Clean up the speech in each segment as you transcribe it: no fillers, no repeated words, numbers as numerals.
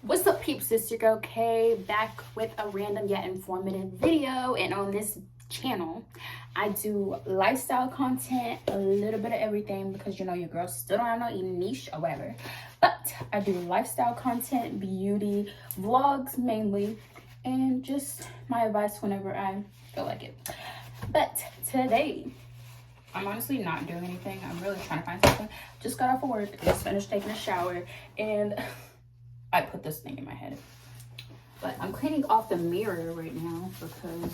What's up, peeps? It's your girl Kay, back with a random yet informative video. And on this channel, I do lifestyle content, a little bit of everything, because you know your girl still don't have no niche or whatever. But I do lifestyle content, beauty, vlogs mainly, and just my advice whenever I feel like it. But today, I'm honestly not doing anything. I'm really trying to find something. Just got off of work, just finished taking a shower, and I put this thing in my head. But I'm cleaning off the mirror right now because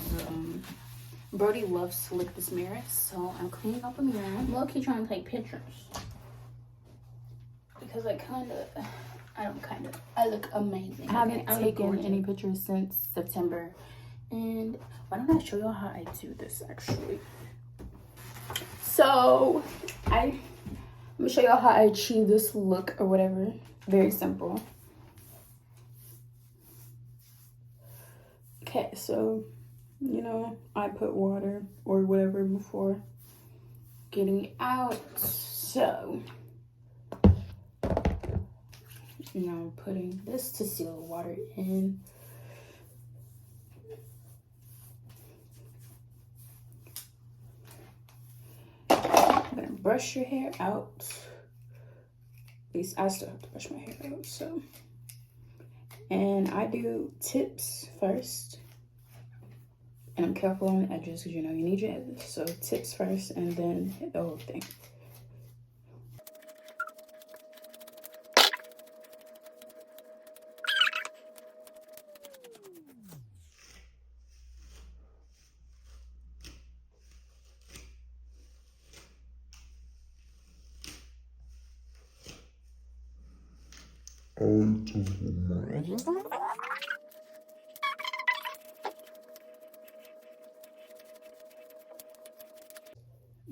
Brody loves to lick this mirror. So I'm cleaning off the mirror. I'm low-key trying to take pictures. Because I look amazing. I haven't taken any pictures since September. And why don't I show y'all how I do this actually? So I'm gonna show y'all how I achieve this look or whatever. Very simple. Okay, so, you know, I put water or whatever before getting out. So, you know, putting this to seal the water in. I'm gonna brush your hair out. At least I still have to brush my hair out, so. And I do tips first. And I'm careful on the edges because you know you need your edges. So tips first and then hit the whole thing.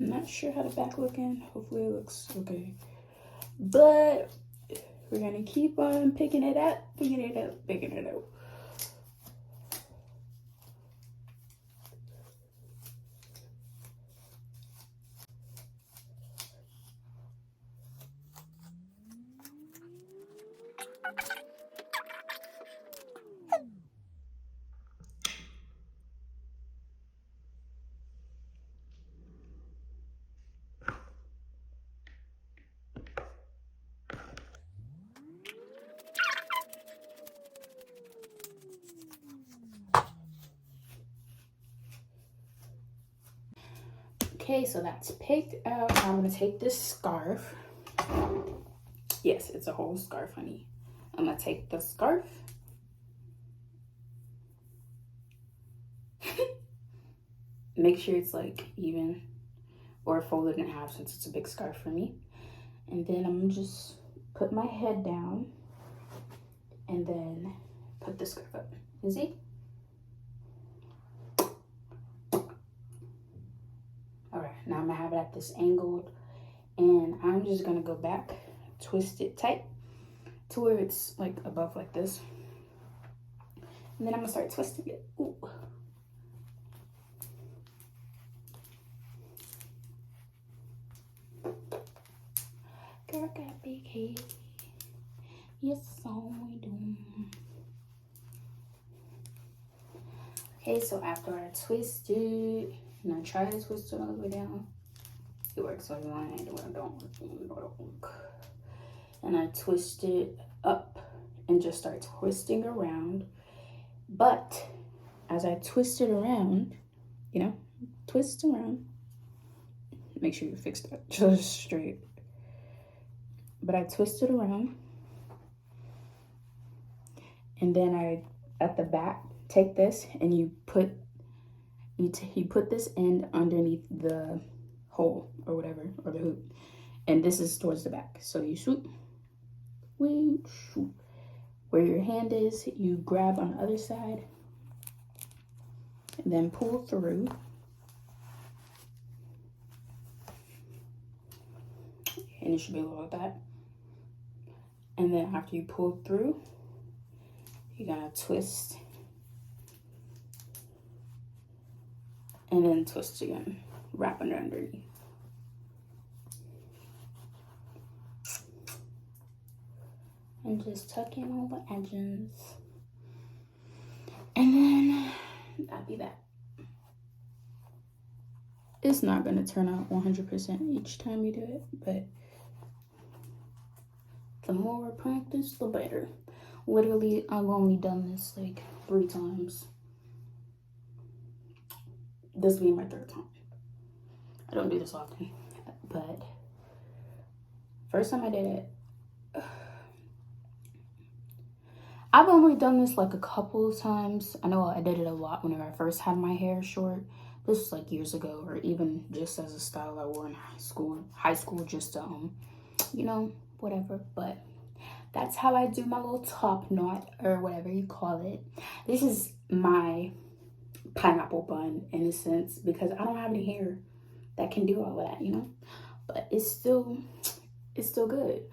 I'm not sure how the back looking. Hopefully it looks okay. But we're gonna keep on picking it up. Okay, so that's picked out. Now I'm gonna take this scarf. Yes, it's a whole scarf, honey. I'm gonna take the scarf. Make sure it's like even or folded in half since it's a big scarf for me. And then I'm gonna just put my head down and then put the scarf up. You see? Alright, now I'm gonna have it at this angle and I'm just gonna go back, twist it tight to where it's like above like this. And then I'm gonna start twisting it. Ooh. Girl got big head. Yes, so we do. Okay, so after I twist it, and I try to twist it all the way down, it works when you want it, when it don't work. And I twist it up and just start twisting around. But as I twist it around, you know, twist around. Make sure you fix that just straight. But I twist it around. And then I, at the back, take this and you put this end underneath the hole or whatever, or the hoop. And this is towards the back. So you swoop, shoot. Where your hand is, you grab on the other side and then pull through. And it should be a little like that. And then after you pull through, you gotta twist and then twist again, wrap underneath. and just tuck in all the edges. And then that'd be that. It's not gonna turn out 100% each time you do it, but the more practice, the better. Literally, I've only done this like 3 times. This will be my 3rd time. I don't do this often, but first time I did it, I've only done this like a couple of times. I know I did it a lot whenever I first had my hair short. This was like years ago, or even just as a style I wore in high school, just to, you know, whatever. But that's how I do my little top knot, or whatever you call it. This is my pineapple bun in a sense, because I don't have any hair that can do all of that, you know. But it's still good.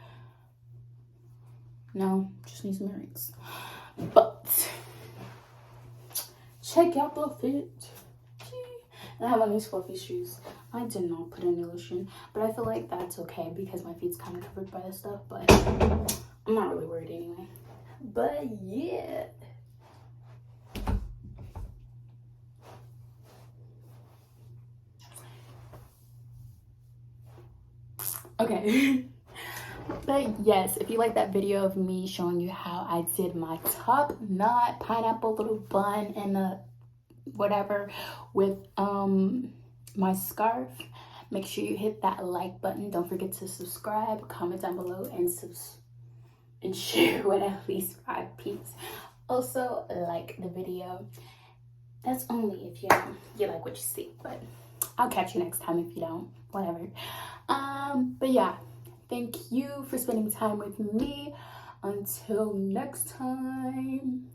No, just need some earrings. But check out the fit. And I have on these fluffy shoes. I did not put any lotion, but I feel like that's okay because my feet's kind of covered by this stuff, but I'm not really worried anyway. But yeah. Okay. But yes, if you like that video of me showing you how I did my top knot pineapple little bun and a whatever with my scarf, make sure you hit that like button. Don't forget to subscribe, comment down below, and share with at least 5 peeps. Also, like the video. That's only if you like what you see, but I'll catch you next time if you don't. Whatever. But yeah, thank you for spending time with me. Until next time.